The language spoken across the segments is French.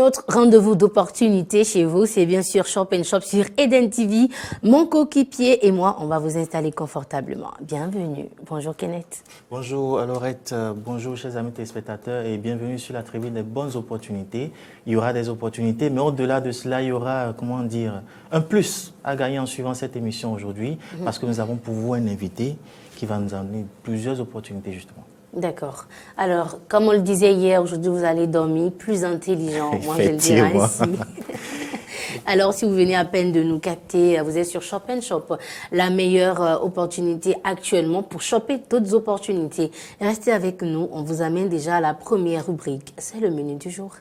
autre rendez-vous d'opportunité chez vous, c'est bien sûr Shop & Shop sur Eden TV. Mon coéquipier et moi, on va vous installer confortablement. Bienvenue. Bonjour Kenneth. Bonjour Laurette, bonjour chers amis téléspectateurs et bienvenue sur la tribune des bonnes opportunités. Il y aura des opportunités, mais au-delà de cela, il y aura, un plus à gagner en suivant cette émission aujourd'hui, parce que nous avons pour vous un invité qui va nous amener plusieurs opportunités justement. D'accord. Alors, comme on le disait hier, aujourd'hui vous allez dormir plus intelligent, moi je le dirais ainsi. Alors, si vous venez à peine de nous capter, vous êtes sur Shop & Shop, la meilleure opportunité actuellement pour choper d'autres opportunités. Restez avec nous, on vous amène déjà à la première rubrique, c'est le menu du jour.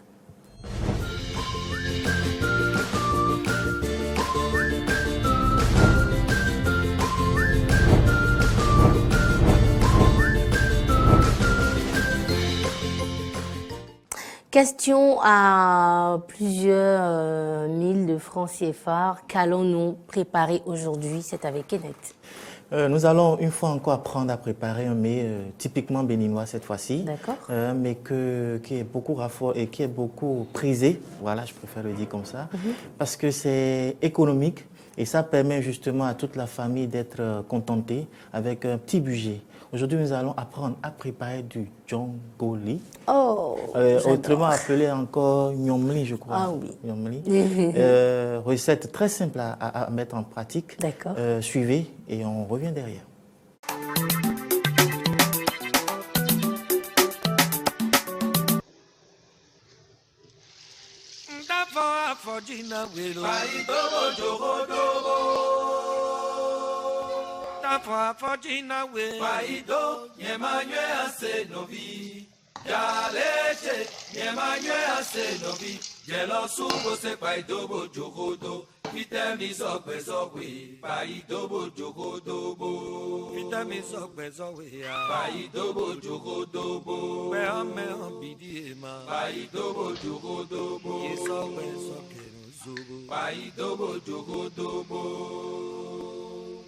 Question à plusieurs mille de francs CFA. Qu'allons-nous préparer aujourd'hui? C'est avec Kenneth. Nous allons une fois encore apprendre à préparer un mets typiquement béninois cette fois-ci. D'accord. Mais qui est beaucoup raffolé et qui est beaucoup prisé. Voilà, je préfère le dire comme ça. Parce que c'est économique et ça permet justement à toute la famille d'être contentée avec un petit budget. Aujourd'hui, nous allons apprendre à préparer du djongoli. Oh, autrement appelé encore nyomli, je crois. Ah oui. Nyomli. Recette très simple à mettre en pratique. D'accord. Suivez et on revient derrière. Fajina we Paido Nyemanywe ase novi Jaleche Nyemanywe ase novi Jelo subo se Paido bojogodo Vitemi sokwe sokwe Paido bojogodo bo Vitemi sokwe sokwe Paido bojogodo bo Me ame ambidi ema Paido bojogodo bo Yesokwe sokwe nuzubo Paido bojogodo bo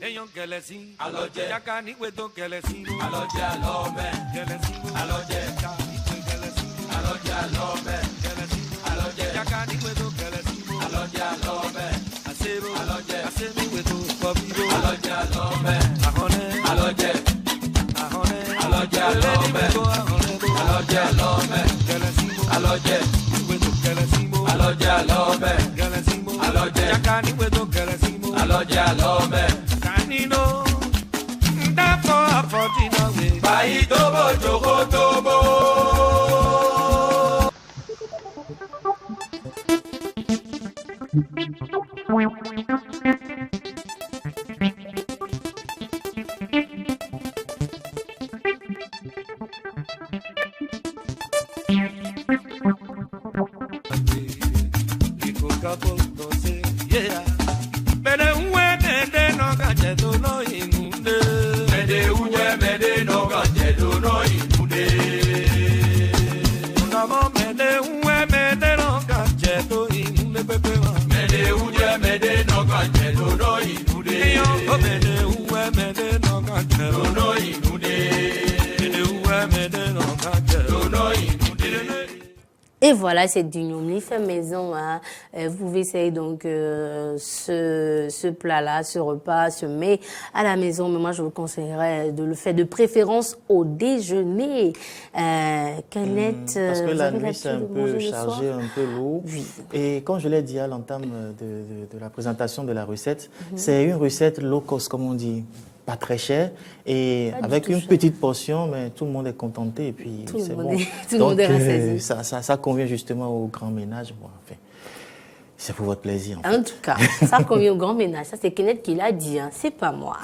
Eyan gẹlẹsin, alọjẹ, jaka niwe to gẹlẹsin, alọjẹ alọmẹ, gẹlẹsin, alọjẹ, jaka niwe gẹlẹsin, alọjẹ alọmẹ, gẹlẹsin, alọjẹ, jaka niwe to gẹlẹsin, alọjẹ alọmẹ, asebo, alọjẹ, asemiwe to kọbibo, alọjẹ alọmẹ, ahọnẹ, alọjẹ, ahọnẹ, alọjẹ alọmẹ, alọjẹ alọmẹ, gẹlẹsin, alọjẹ, niwe to gẹlẹsin, alọjẹ alọmẹ, gẹlẹsin, alọjẹ, jaka niwe to gẹlẹsin, alọjẹ alọmẹ. Nino, dafo afọdina we. Bayi tobo jogo tobo. Et voilà, c'est du nyomli fait maison. Hein. Vous pouvez essayer donc ce plat-là, ce repas, ce mets à la maison. Mais moi, je vous conseillerais de le faire de préférence au déjeuner. Kenneth, parce que la nuit, c'est un peu chargé, un peu lourd. Oui. Et comme je l'ai dit à l'entame de la présentation de la recette, c'est une recette low cost, comme on dit. Pas très cher et avec une petite portion, mais tout le monde est contenté et puis c'est bon. Tout le monde est rassasié. Ça convient justement au grand ménage. Bon, enfin, c'est pour votre plaisir. En tout cas, ça convient au grand ménage. Ça, c'est Kenneth qui l'a dit, hein. C'est pas moi.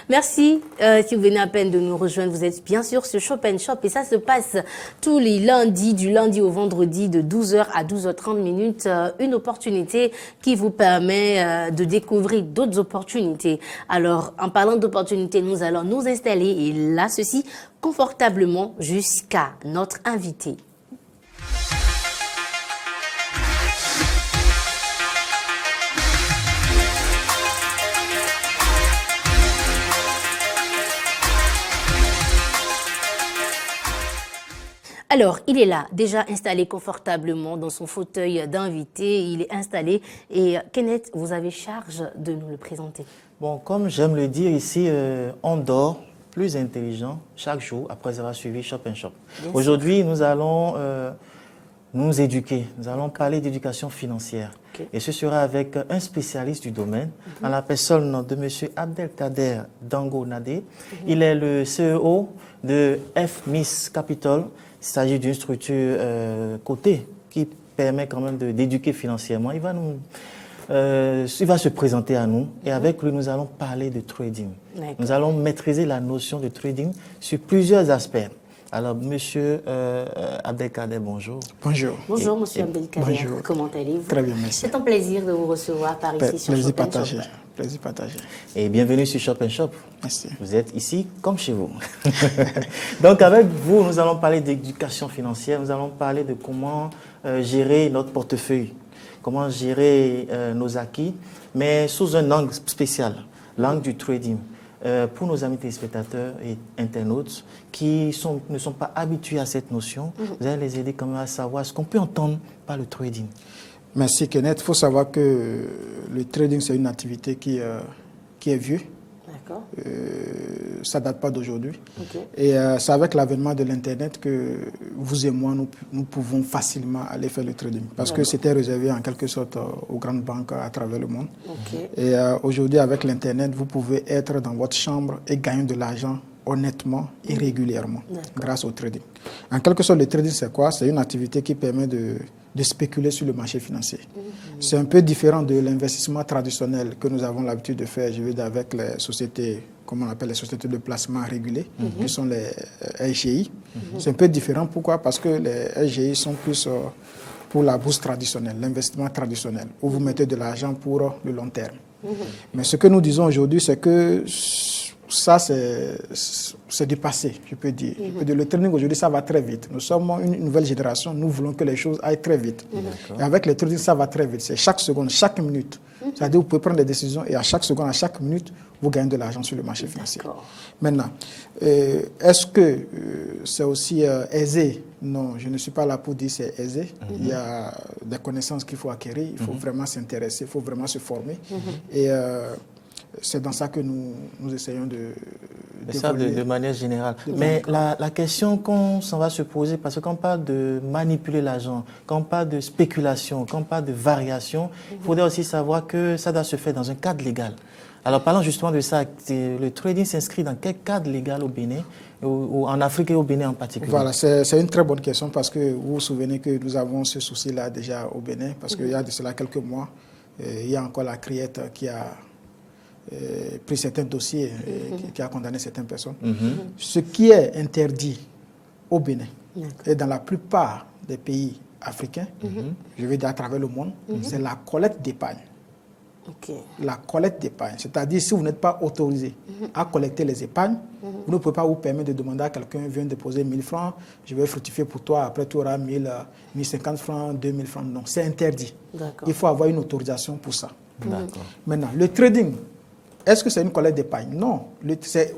Merci. Si vous venez à peine de nous rejoindre, vous êtes bien sûr sur Shop & Shop et ça se passe tous les lundis, du lundi au vendredi, de 12h à 12h30 minutes. Une opportunité qui vous permet de découvrir d'autres opportunités. Alors, en parlant d'opportunités, nous allons nous installer et là, ceci confortablement jusqu'à notre invité. Alors, il est là, déjà installé confortablement dans son fauteuil d'invité. Il est installé. Et Kenneth, vous avez charge de nous le présenter. Bon, comme j'aime le dire ici, on dort plus intelligent chaque jour après avoir suivi Shop & Shop. Aujourd'hui, nous allons nous éduquer. Nous allons parler d'éducation financière. Okay. Et ce sera avec un spécialiste du domaine, en la personne de M. Abdelkader Dango Nadé. Il est le CEO de FMIS Capital. Il s'agit d'une structure cotée qui permet quand même d'éduquer financièrement. Il va se présenter à nous et avec lui, nous allons parler de trading. Nous allons maîtriser la notion de trading sur plusieurs aspects. Alors, monsieur Abdelkader, bonjour. Bonjour. Bonjour, monsieur Abdelkader. Bonjour. Comment allez-vous? Très bien, merci. C'est un plaisir de vous recevoir par ici sur Shop & Shop. Plaisir partagé. Et bienvenue sur Shop & Shop. Merci. Vous êtes ici comme chez vous. Donc, avec vous, nous allons parler d'éducation financière. Nous allons parler de comment gérer notre portefeuille, comment gérer nos acquis, mais sous un angle spécial, l'angle du trading. Pour nos amis téléspectateurs et internautes qui ne sont pas habitués à cette notion, vous allez les aider quand même à savoir ce qu'on peut entendre par le trading. Merci Kenneth. Il faut savoir que le trading, c'est une activité qui est vieux. D'accord. Ça ne date pas d'aujourd'hui. Okay. Et c'est avec l'avènement de l'Internet que vous et moi, nous pouvons facilement aller faire le trading. Parce que c'était réservé en quelque sorte aux grandes banques à travers le monde. Okay. Et aujourd'hui, avec l'Internet, vous pouvez être dans votre chambre et gagner de l'argent honnêtement et régulièrement grâce au trading. En quelque sorte, le trading, c'est quoi? C'est une activité qui permet de spéculer sur le marché financier. C'est un peu différent de l'investissement traditionnel que nous avons l'habitude de faire, je veux dire, avec les sociétés, comme on appelle les sociétés de placement régulées, qui sont les SGI. C'est un peu différent. Pourquoi? Parce que les SGI sont plus pour la bourse traditionnelle, l'investissement traditionnel, où vous mettez de l'argent pour le long terme. Mais ce que nous disons aujourd'hui, c'est que ça, c'est du passé, je peux dire. Le trading aujourd'hui, ça va très vite. Nous sommes une nouvelle génération, nous voulons que les choses aillent très vite. Et avec le trading, ça va très vite. C'est chaque seconde, chaque minute. C'est-à-dire vous pouvez prendre des décisions et à chaque seconde, à chaque minute, vous gagnez de l'argent sur le marché financier. Maintenant, est-ce que c'est aussi aisé? Non, je ne suis pas là pour dire c'est aisé. Il y a des connaissances qu'il faut acquérir, il faut vraiment s'intéresser, il faut vraiment se former. Et c'est dans ça que nous essayons de manière générale. Mais la question qu'on s'en va se poser, parce que quand on parle de manipuler l'argent, quand on parle de spéculation, quand on parle de variation, il faudrait aussi savoir que ça doit se faire dans un cadre légal. Alors parlons justement de ça, le trading s'inscrit dans quel cadre légal au Bénin, ou en Afrique et au Bénin en particulier? Voilà, c'est une très bonne question parce que vous vous souvenez que nous avons ce souci-là déjà au Bénin, parce qu'il y a de cela quelques mois, il y a encore la criette qui a pris certains dossiers qui a condamné certaines personnes. Ce qui est interdit au Bénin et dans la plupart des pays africains, je veux dire à travers le monde, c'est la collecte d'épargne. La collecte d'épargne, c'est-à-dire si vous n'êtes pas autorisé à collecter les épargnes, vous ne pouvez pas vous permettre de demander à quelqu'un, viens déposer 1000 francs, je vais fructifier pour toi, après tu auras 1050 francs, 2000 francs. Non, c'est interdit. Il faut avoir une autorisation pour ça. Maintenant, le trading, est-ce que c'est une collecte d'épargne? Non.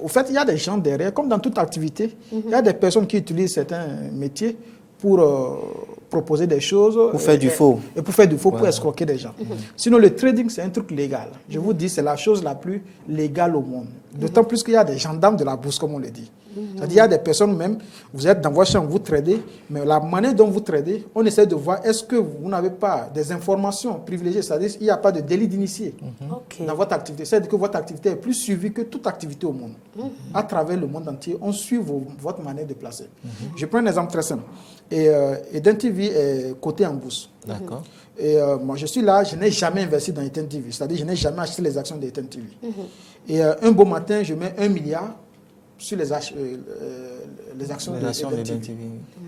Au fait, il y a des gens derrière, comme dans toute activité, il y a des personnes qui utilisent certains métiers pour proposer des choses. Pour faire du faux. Et pour faire du faux, pour escroquer des gens. Sinon, le trading, c'est un truc légal. Je vous dis, c'est la chose la plus légale au monde. D'autant plus qu'il y a des gendarmes de la bourse, comme on le dit. C'est-à-dire, il y a des personnes même, vous êtes dans votre chambre, vous tradez, mais la manière dont vous tradez, on essaie de voir, est-ce que vous n'avez pas des informations privilégiées, c'est-à-dire qu'il n'y a pas de délit d'initié dans votre activité. C'est-à-dire que votre activité est plus suivie que toute activité au monde. À travers le monde entier, on suit votre manière de placer. Je prends un exemple très simple. Eden TV est coté en bourse. D'accord. Et moi, je suis là, je n'ai jamais investi dans Eden TV. C'est-à-dire je n'ai jamais acheté les actions d'Eden TV. Et un beau matin, je mets 1 milliard sur les actions d'Eden TV.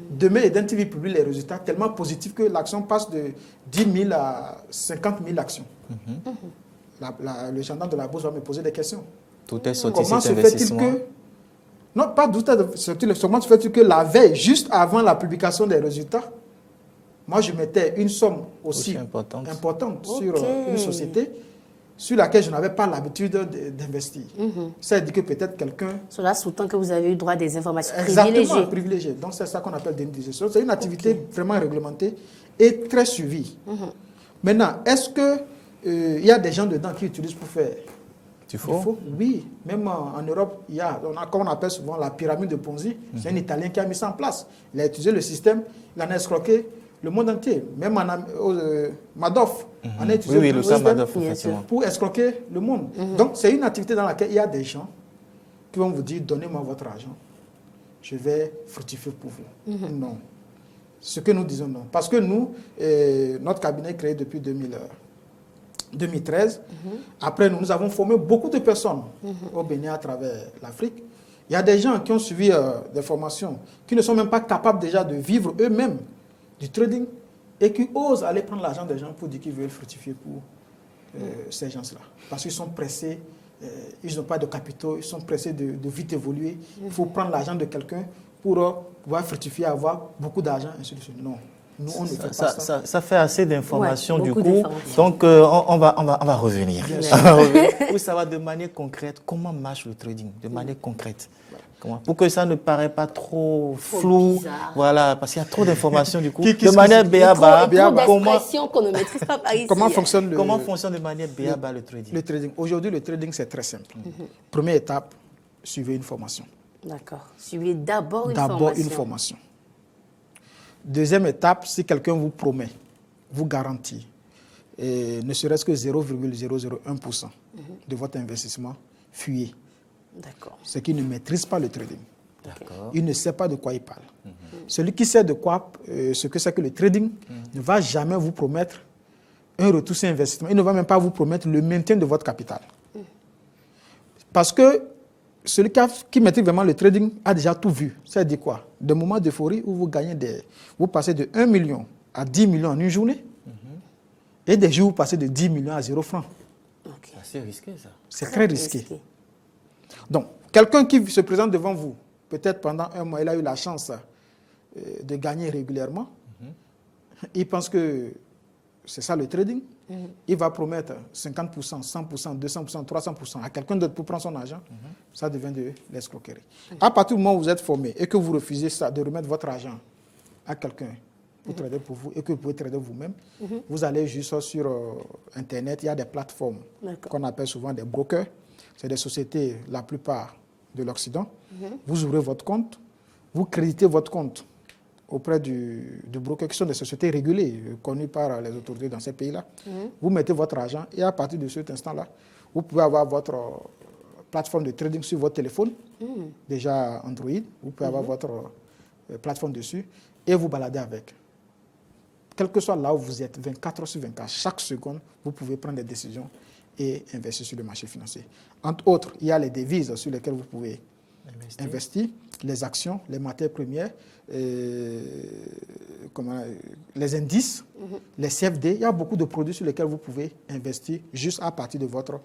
Demain, Eden TV publie les résultats tellement positifs que l'action passe de 10 000 à 50 000 actions. Le gendarme de la bourse va me poser des questions. Tout est sorti Comment cet se fait-il investissement? que... Non, pas tout est sorti. Comment se fait-il que la veille, juste avant la publication des résultats, moi je mettais une somme aussi importante sur une société. sur laquelle je n'avais pas l'habitude d'investir. C'est-à-dire que peut-être quelqu'un... Cela sous-tend que vous avez eu droit à des informations Exactement, privilégiées. Donc c'est ça qu'on appelle déni de gestion. C'est une activité vraiment réglementée et très suivie. Maintenant, est-ce qu'il y a des gens dedans qui utilisent pour faire du faux? Oui, même en Europe, il y a, comme on appelle souvent la pyramide de Ponzi. C'est un Italien qui a mis ça en place. Il a utilisé le système, il en a escroqué le monde entier. Même Madoff en a utilisé le système Madoff, pour escroquer le monde. Donc c'est une activité dans laquelle il y a des gens qui vont vous dire, donnez-moi votre argent, je vais fructifier pour vous. Non. Ce que nous disons non. Parce que nous, notre cabinet est créé depuis 2013. Après, nous avons formé beaucoup de personnes au Bénin à travers l'Afrique. Il y a des gens qui ont suivi des formations, qui ne sont même pas capables déjà de vivre eux-mêmes du trading et qui osent aller prendre l'argent des gens pour dire qu'ils veulent fructifier pour ces gens-là. Parce qu'ils sont pressés, ils n'ont pas de capitaux, ils sont pressés de vite évoluer. Il faut prendre l'argent de quelqu'un pour pouvoir fructifier, avoir beaucoup d'argent, ainsi de suite. Non. Nous, on ne fait pas ça. Ça fait assez d'informations du coup. D'informations. Donc, on va revenir. Pour savoir de manière concrète comment marche le trading, de manière concrète. Pour que ça ne paraît pas trop flou. Bizarre. Voilà, parce qu'il y a trop d'informations du coup. De manière béaba. D'expressions qu'on ne maîtrise pas par ici. Comment fonctionne de manière béaba le trading? Le trading. Aujourd'hui, le trading, c'est très simple. Première étape, suivez une formation. D'accord. Suivez d'abord une formation. Deuxième étape, si quelqu'un vous promet, vous garantit, ne serait-ce que 0,001% de votre investissement, fuyez. D'accord. C'est qu'il ne maîtrise pas le trading. D'accord. Il ne sait pas de quoi il parle. Celui qui sait de quoi, ce que c'est que le trading, ne va jamais vous promettre un retour sur investissement. Il ne va même pas vous promettre le maintien de votre capital. Parce que celui qui maîtrise vraiment le trading a déjà tout vu. C'est-à-dire quoi? Des moments d'euphorie où vous passez de 1 million à 10 millions en une journée, et des jours où vous passez de 10 millions à 0 francs. Okay. C'est risqué ça. C'est très risqué. Donc, quelqu'un qui se présente devant vous, peut-être pendant un mois, il a eu la chance de gagner régulièrement. Il pense que c'est ça le trading. Il va promettre 50%, 100%, 200%, 300% à quelqu'un d'autre pour prendre son argent. Ça devient de l'escroquerie. À partir du moment où vous êtes formé et que vous refusez ça, de remettre votre argent à quelqu'un pour trader pour vous et que vous pouvez trader vous-même, vous allez juste sur Internet. Il y a des plateformes qu'on appelle souvent des brokers. C'est des sociétés, la plupart de l'Occident. Vous ouvrez votre compte, vous créditez votre compte auprès du broker, qui sont des sociétés régulées, connues par les autorités dans ces pays-là. Vous mettez votre argent et à partir de cet instant-là, vous pouvez avoir votre plateforme de trading sur votre téléphone, déjà Android. Vous pouvez avoir votre plateforme dessus et vous balader avec. Quel que soit là où vous êtes, 24 heures sur 24, chaque seconde, vous pouvez prendre des décisions et investir sur le marché financier. Entre autres, il y a les devises sur lesquelles vous pouvez investir, les actions, les matières premières, les indices, les CFD. Il y a beaucoup de produits sur lesquels vous pouvez investir juste à partir de votre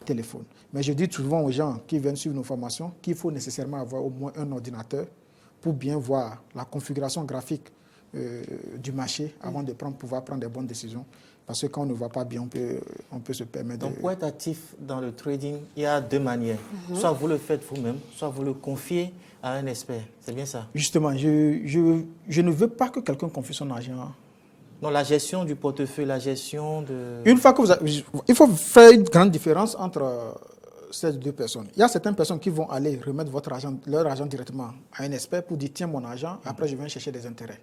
téléphone. Mais je dis souvent aux gens qui viennent suivre nos formations qu'il faut nécessairement avoir au moins un ordinateur pour bien voir la configuration graphique du marché avant de pouvoir prendre des bonnes décisions. Parce que quand on ne voit pas bien, on peut se permettre Donc, pour être actif dans le trading, il y a deux manières. Soit vous le faites vous-même, soit vous le confiez à un expert. C'est bien ça? Justement, je ne veux pas que quelqu'un confie son argent. Non, la gestion du portefeuille, la gestion de... Une fois que il faut faire une grande différence entre ces deux personnes. Il y a certaines personnes qui vont aller remettre leur argent directement à un expert pour dire, tiens, mon argent, après je viens chercher des intérêts.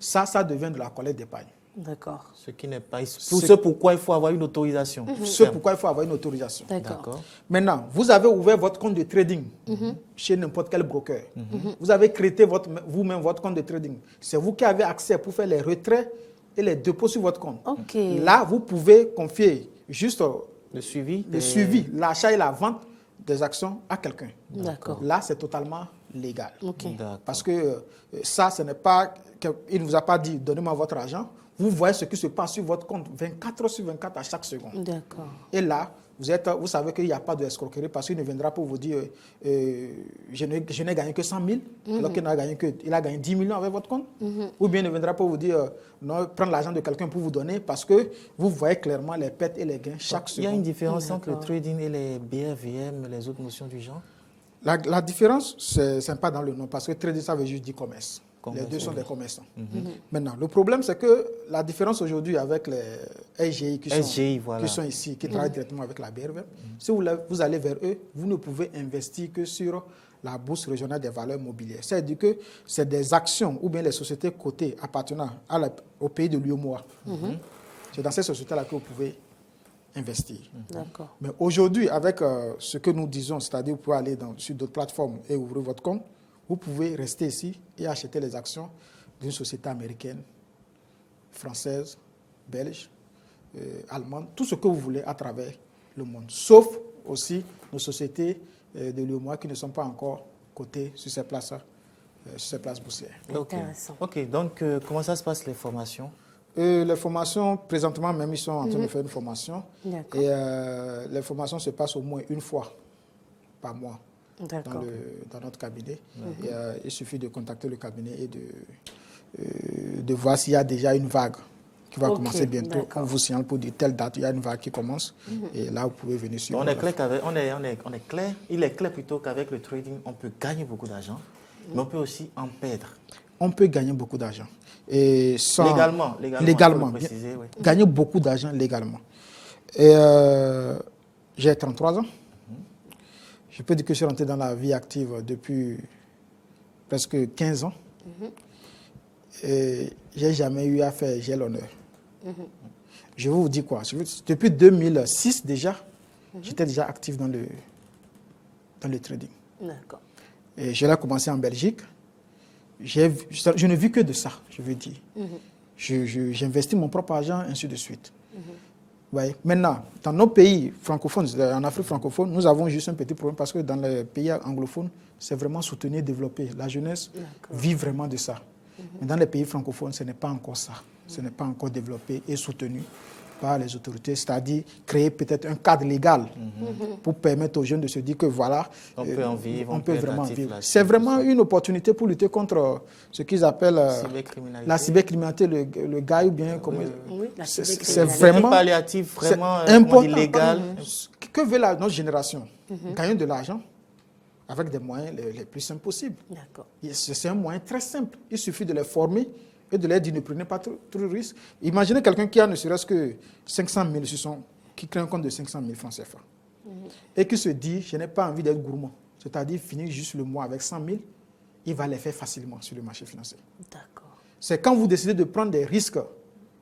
Ça devient de la collecte d'épargne. D'accord. Ce qui n'est pas... Ce pourquoi il faut avoir une autorisation. Ce pourquoi il faut avoir une autorisation. D'accord. Maintenant, vous avez ouvert votre compte de trading chez n'importe quel broker. Vous avez créé vous-même votre compte de trading. C'est vous qui avez accès pour faire les retraits et les dépôts sur votre compte. Là, vous pouvez confier juste le suivi, l'achat et la vente des actions à quelqu'un. D'accord. Là, c'est totalement légal. D'accord. Parce que ça, ce n'est pas... Il ne vous a pas dit, donnez-moi votre argent. Vous voyez ce qui se passe sur votre compte 24 heures sur 24 à chaque seconde. D'accord. Et là, vous savez qu'il n'y a pas d'escroquerie parce qu'il ne viendra pas vous dire je n'ai gagné que 100 000, alors qu'il a gagné 10 millions avec votre compte. Ou bien il ne viendra pas vous dire non, prendre l'argent de quelqu'un pour vous donner parce que vous voyez clairement les pertes et les gains chaque seconde. Il y a une différence entre le trading et les BRVM, les autres notions du genre? La différence, c'est pas dans le nom parce que trading, ça veut juste dire commerce. Les deux sont des commerçants. Maintenant, le problème, c'est que la différence aujourd'hui avec les SGI qui sont ici, qui travaillent directement avec la BRVM, si vous allez vers eux, vous ne pouvez investir que sur la bourse régionale des valeurs mobilières. C'est-à-dire que c'est des actions ou bien les sociétés cotées appartenant au pays de l'UEMOA. C'est dans ces sociétés-là que vous pouvez investir. D'accord. Mais aujourd'hui, avec ce que nous disons, c'est-à-dire vous pouvez aller sur d'autres plateformes et ouvrir votre compte, vous pouvez rester ici et acheter les actions d'une société américaine, française, belge, allemande, tout ce que vous voulez à travers le monde. Sauf aussi nos sociétés de l'UEMOA qui ne sont pas encore cotées sur ces places boursières. Intéressant. Ok, donc comment ça se passe les formations? Les formations, présentement même, ils sont en train de faire une formation. D'accord. Et les formations se passent au moins une fois par mois. Dans notre cabinet. Il suffit de contacter le cabinet et de voir s'il y a déjà une vague qui va commencer bientôt. On vous signale pour dire telle date, il y a une vague qui commence. Et là, vous pouvez venir suivre. Il est clair plutôt qu'avec le trading, on peut gagner beaucoup d'argent, mais on peut aussi en perdre. On peut gagner beaucoup d'argent. Et sans, légalement préciser, oui. Gagner beaucoup d'argent légalement. Et j'ai 33 ans. Je peux dire que je suis rentré dans la vie active depuis presque 15 ans. Et je n'ai jamais eu à faire, j'ai l'honneur. Je vais vous dire quoi. Depuis 2006 déjà, j'étais déjà actif dans le trading. D'accord. Et je l'ai commencé en Belgique. Je ne vis que de ça, je veux dire. J'investis mon propre argent, ainsi de suite. Ouais. Maintenant, dans nos pays francophones, en Afrique francophone, nous avons juste un petit problème parce que dans les pays anglophones, c'est vraiment soutenu, développé. La jeunesse vit vraiment de ça. Mais dans les pays francophones, ce n'est pas encore ça. Ce n'est pas encore développé et soutenu par les autorités, c'est-à-dire créer peut-être un cadre légal pour permettre aux jeunes de se dire que voilà, on peut en vivre, on peut vraiment vivre. C'est vraiment une opportunité pour lutter contre ce qu'ils appellent la cybercriminalité, le gars ou bien comme c'est vraiment palliatif, vraiment illégal. Que veut notre génération? Gagner de l'argent avec des moyens les plus simples possibles. C'est un moyen très simple. Il suffit de les former et de leur dire ne prenez pas trop de risques. Imaginez quelqu'un qui a ne serait-ce que 500 000 qui crée un compte de 500 000 francs CFA et qui se dit je n'ai pas envie d'être gourmand, c'est-à-dire finir juste le mois avec 100 000, il va les faire facilement sur le marché financier. D'accord. C'est quand vous décidez de prendre des risques,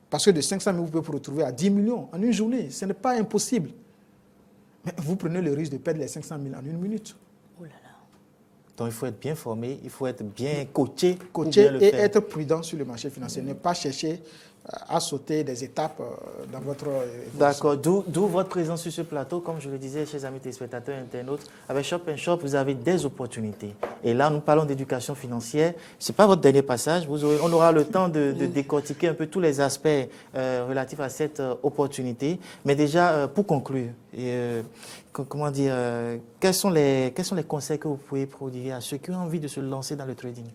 parce que de 500 000 vous pouvez vous retrouver à 10 millions en une journée, ce n'est pas impossible. Mais vous prenez le risque de perdre les 500 000 en une minute. Oh là là. Donc il faut être bien formé, il faut être bien coaché et être prudent sur le marché financier. Ne pas chercher à sauter des étapes dans votre évolution. D'accord, d'où votre présence sur ce plateau. Comme je le disais, chers amis téléspectateurs et internautes, avec Shop & Shop, vous avez des opportunités. Et là, nous parlons d'éducation financière. Ce n'est pas votre dernier passage. On aura le temps de décortiquer un peu tous les aspects relatifs à cette opportunité. Mais déjà, pour conclure, comment dire, quels sont les conseils que vous pouvez prodiguer à ceux qui ont envie de se lancer dans le trading?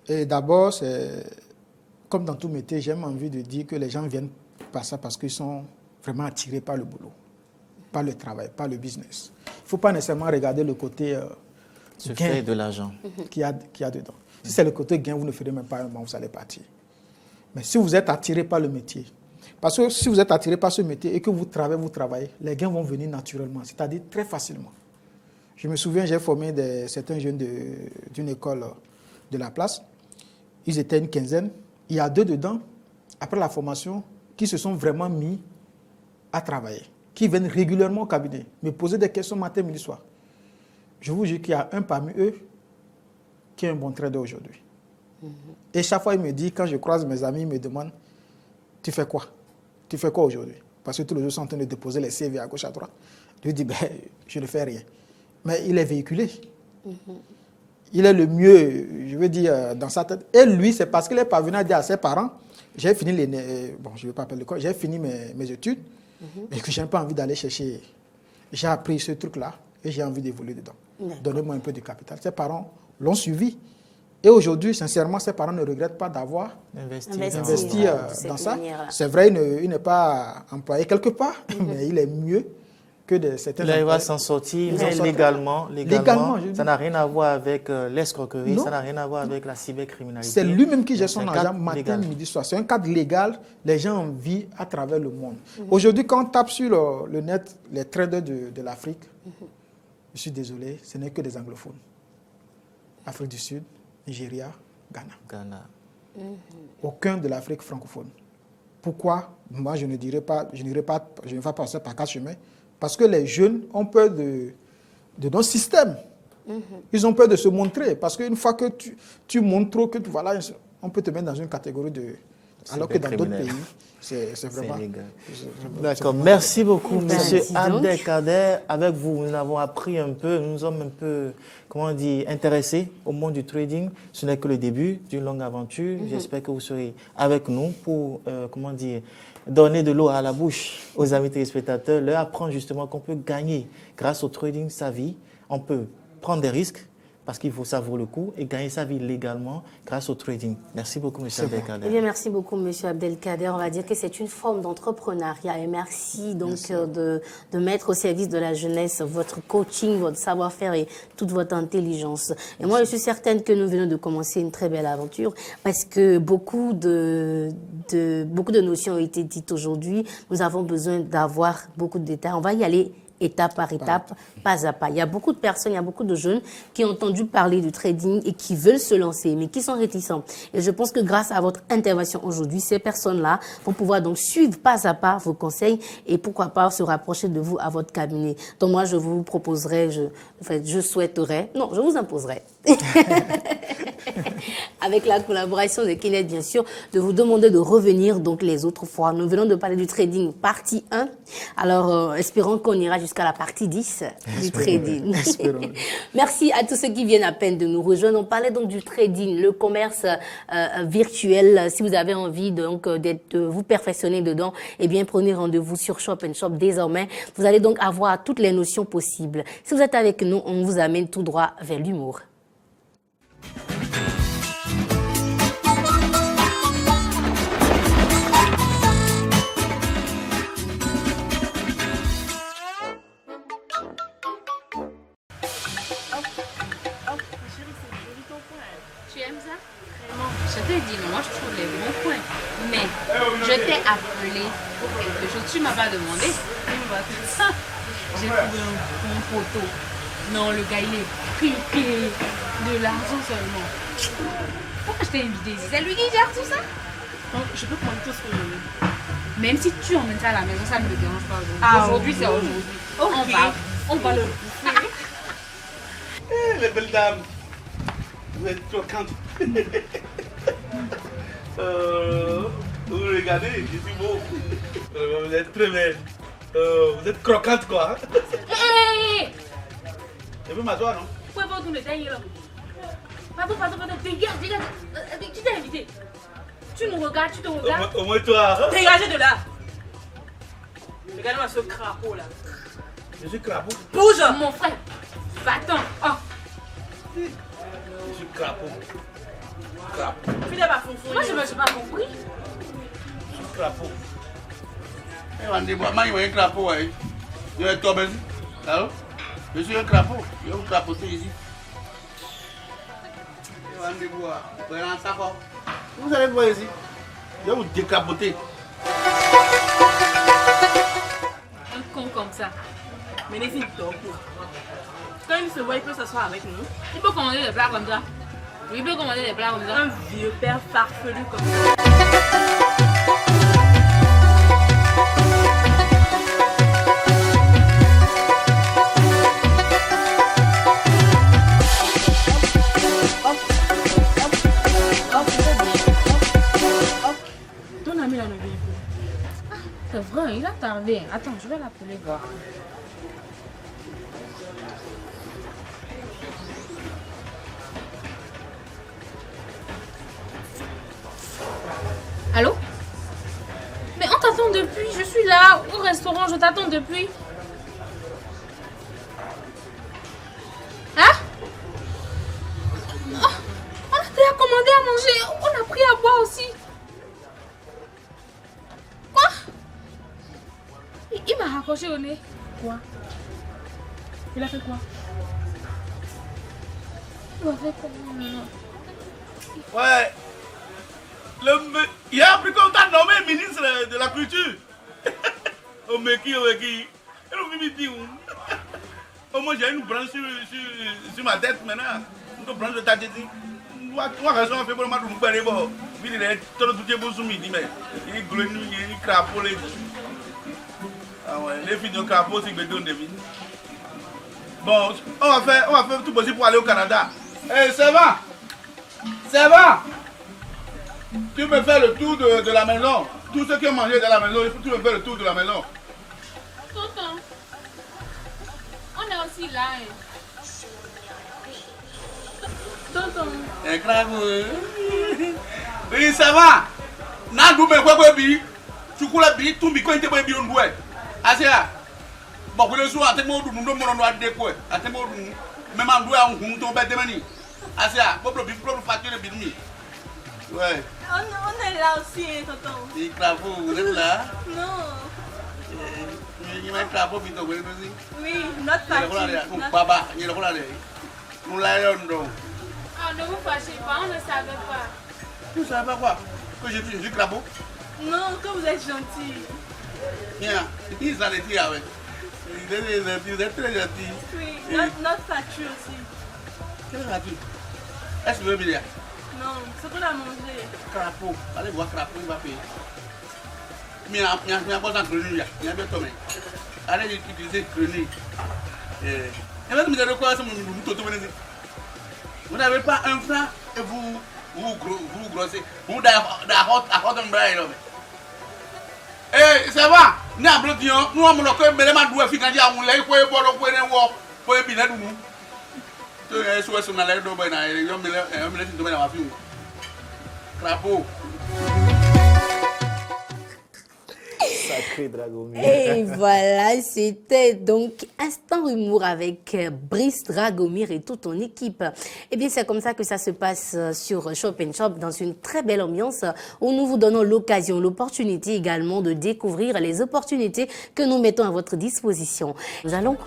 Et d'abord, comme dans tout métier, j'ai envie de dire que les gens viennent par ça parce qu'ils sont vraiment attirés par le boulot, par le travail, par le business. Il ne faut pas nécessairement regarder le côté gain de l'argent qu'il y a dedans. Si c'est le côté gain, vous ne ferez même pas un mois, vous allez partir. Mais si vous êtes attiré par le métier, parce que si vous êtes attiré par ce métier et que vous travaillez, les gains vont venir naturellement, c'est-à-dire très facilement. Je me souviens, j'ai formé certains jeunes d'une école de la place. Ils étaient une quinzaine. Il y a 2 dedans, après la formation, qui se sont vraiment mis à travailler, qui viennent régulièrement au cabinet, me poser des questions matin, midi, soir. Je vous jure qu'il y a un parmi eux qui est un bon trader aujourd'hui. Et chaque fois, il me dit, quand je croise mes amis, ils me demandent, tu fais quoi? Tu fais quoi aujourd'hui? Parce que tous les jours, sont en train de déposer les CV à gauche, à droite. Je lui dis, je ne fais rien. Mais il est véhiculé. Il est le mieux, je veux dire, dans sa tête. Et lui, c'est parce qu'il est parvenu à dire à ses parents, j'ai fini je ne vais pas appeler l'école, j'ai fini mes études, mais que je n'ai pas envie d'aller chercher j'ai appris ce truc-là et j'ai envie d'évoluer dedans. Donnez-moi un peu de capital. Ses parents l'ont suivi. Et aujourd'hui, sincèrement, ses parents ne regrettent pas d'avoir investi dans ça. C'est vrai, il n'est pas employé quelque part, mais il est mieux que certains employés. Il va s'en sortir, mais légalement, ça n'a rien à voir avec l'escroquerie, ça n'a rien à voir avec la cybercriminalité. C'est lui-même qui gère son argent matin, midi, soir. C'est un cadre légal, les gens en vivent à travers le monde. Aujourd'hui, quand on tape sur le net les traders de l'Afrique, je suis désolé, ce n'est que des anglophones. Afrique du Sud, Nigeria, Ghana. Aucun de l'Afrique francophone. Pourquoi? Moi, je ne vais pas passer par 4 chemins. Parce que les jeunes ont peur de notre système. Ils ont peur de se montrer. Parce qu'une fois que tu montres trop, voilà, on peut te mettre dans une catégorie de... Alors que dans d'autres pays, c'est vraiment... D'accord. Merci beaucoup, Monsieur Abdelkader. Avec vous, nous avons appris un peu, nous sommes un peu, intéressés au monde du trading. Ce n'est que le début d'une longue aventure. J'espère que vous serez avec nous pour, donner de l'eau à la bouche aux amis téléspectateurs, leur apprendre justement qu'on peut gagner grâce au trading sa vie. On peut prendre des risques parce qu'il faut savoir le coup et gagner sa vie légalement grâce au trading. Merci beaucoup, M. Abdelkader. Eh bien, merci beaucoup, M. Abdelkader. On va dire que c'est une forme d'entrepreneuriat et merci donc de mettre au service de la jeunesse votre coaching, votre savoir-faire et toute votre intelligence. Et moi, je suis certaine que nous venons de commencer une très belle aventure parce que beaucoup de notions ont été dites aujourd'hui. Nous avons besoin d'avoir beaucoup de détails. On va y aller étape par étape, pas à pas. Il y a beaucoup de personnes, il y a beaucoup de jeunes qui ont entendu parler du trading et qui veulent se lancer, mais qui sont réticents. Et je pense que grâce à votre intervention aujourd'hui, ces personnes-là vont pouvoir donc suivre pas à pas vos conseils et pourquoi pas se rapprocher de vous à votre cabinet. Donc moi, je vous proposerai, je souhaiterais, non, je vous imposerai, avec la collaboration de Kenneth, bien sûr, de vous demander de revenir donc les autres fois. Nous venons de parler du trading partie 1. Alors, espérons qu'on ira jusqu'à la partie 10 du trading. Merci à tous ceux qui viennent à peine de nous rejoindre. On parlait donc du trading, le commerce virtuel. Si vous avez envie donc de vous perfectionner dedans, eh bien, prenez rendez-vous sur Shop & Shop désormais. Vous allez donc avoir toutes les notions possibles. Si vous êtes avec nous, on vous amène tout droit vers l'humour. Je t'ai dit, moi je trouve les bons points. Mais je t'ai appelé pour quelque chose. Tu ne m'as pas demandé. J'ai trouvé un bon poteau. Non, le gars il est piqué de l'argent seulement. Pourquoi je t'ai invité ici? C'est lui qui gère tout ça? Donc, je peux prendre tout ce que je veux. Même si tu emmènes ça à la maison, ça ne me dérange pas. Aujourd'hui, c'est aujourd'hui. Okay. On va le bouffer. Les belles dames, vous êtes croquantes. Vous regardez, je suis beau. Vous êtes très belle. Vous êtes croquante quoi. Hé! Je peux m'asseoir, non? Vous pouvez pas tout le tailler là. Pardon, dégage. Qui t'a invité? Tu nous regardes, tu te regardes. Au moins toi. Dégagez de là. Regarde-moi ce crapaud là. Je suis crapaud. Bouge! Mon frère, va-t'en. Oh. Je suis crapaud. Crapaud. Fais ma fonfon. Moi, je me suis pas compris. Je suis crapaud. Rendez-moi, je suis un crapaud. Je vais tomber ici. Allô? Je suis un crapaud. Je vais vous crapoter ici. Rendez-vous. Prenez un sac. Vous allez voir ici. Je vais vous décrapoter. Un con comme ça. Mais les filles, quand il se voit, il peut s'asseoir avec nous. Il peut commander des plats comme ça. Il peut commander des plats comme ça. Un vieux père farfelu comme ça. Ton ami là ne vient plus. C'est vrai, il a tardé. Attends, je vais l'appeler voir. Allô? Mais on t'attend depuis, je suis là au restaurant, je t'attends depuis. mangé, on a pris à boire aussi. Quoi? Il m'a raccroché au nez. Quoi? Il a fait quoi? Il m'a fait quoi? Ouais. Il a appris qu'on t'a nommé ministre de la culture. Au Meki. Et le Mimi dit moi j'ai une branche sur ma tête maintenant. Une branche de ta tête. Moi, raison fait pour le match, vous allez voir. Il est tout le temps sur midi, mais il est grenouille, il est crapaud. Ah ouais, les filles de crapaud, c'est que donne des vies. Bon, on va faire tout possible pour aller au Canada. Eh, ça va? Ça va? Tu me fais le tour de la maison. Tout ce qui est mangé dans la maison, il faut que tu me fais le tour de la maison. Tonton, on est aussi là. Tonton. Eh, grave. Oui, ça va? N'a pas de quoi bi. Tu coules bi, tu me connais pas bi on doit. Asia. Bon, vous le soir, à tes mots, nous ne pouvons pas dire quoi. À tes mots, même en doigt, on tombe à demani. Asia, bon, le bif, le facture de bidmi. Ouais. On est là aussi, tonton. Et grave, vous êtes là? Non. Il m'a crapaud, puis tu vois, Oui, notre partie. Baba, il est là. Nous l'avons donc. Ah, ne vous fâchez pas, on ne savait pas. Tu ne savais pas quoi? Que je suis du crapaud? Non, que vous êtes gentil. Bien, ils sont les tirs avec. Vous êtes très gentils. Oui, notre facture aussi. Quelle facture? Est-ce que vous voulez bien? Non, ce qu'on a mangé. Crapaud, allez voir crapaud, il va payer. Mais il y a pas de grenouille, il y a bien tombé. Allez utiliser grenouille. Et même si vous avez quoi, vous n'avez pas un franc et vous grossez. Vous avez un. Eh, ça va? Nous avons un peu nous avons un peu de temps. Nous avons un peu de temps. Nous avons un peu de temps. Nous avons un peu de temps. Nous avons un peu de temps. Crapaud. Sacré Dragomir. Et voilà, c'était donc Instant Humour avec Brice Dragomir et toute ton équipe. Et bien, c'est comme ça que ça se passe sur Shop & Shop, dans une très belle ambiance où nous vous donnons l'occasion, l'opportunité également de découvrir les opportunités que nous mettons à votre disposition. Nous allons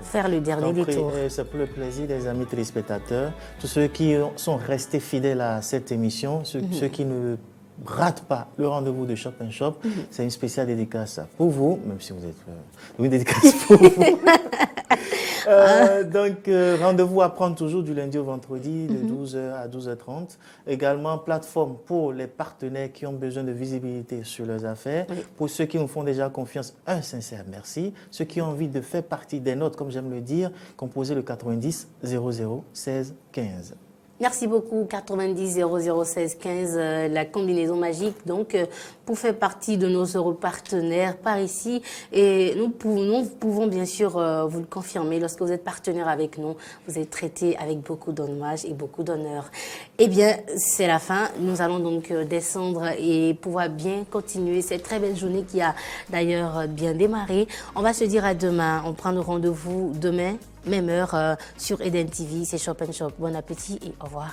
faire le dernier détour. C'est pour le plaisir des amis téléspectateurs, tous ceux qui sont restés fidèles à cette émission, ceux qui ne rate pas le rendez-vous de Shop & Shop. C'est une spéciale dédicace pour vous, même si vous êtes une dédicace pour vous. Donc, rendez-vous à prendre toujours du lundi au vendredi de 12h à 12h30. Également, plateforme pour les partenaires qui ont besoin de visibilité sur leurs affaires. Pour ceux qui nous font déjà confiance, un sincère merci. Ceux qui ont envie de faire partie des nôtres, comme j'aime le dire, composez le 90 00 16 15. Merci beaucoup, 90 00 16 15, la combinaison magique, donc, pour faire partie de nos heureux partenaires par ici. Et nous pouvons bien sûr vous le confirmer, lorsque vous êtes partenaire avec nous, vous êtes traité avec beaucoup d'hommage et beaucoup d'honneur. Eh bien, c'est la fin. Nous allons donc descendre et pouvoir bien continuer cette très belle journée qui a d'ailleurs bien démarré. On va se dire à demain. On prend le rendez-vous demain. Même heure sur Eden TV, c'est Shop & Shop. Bon appétit et au revoir.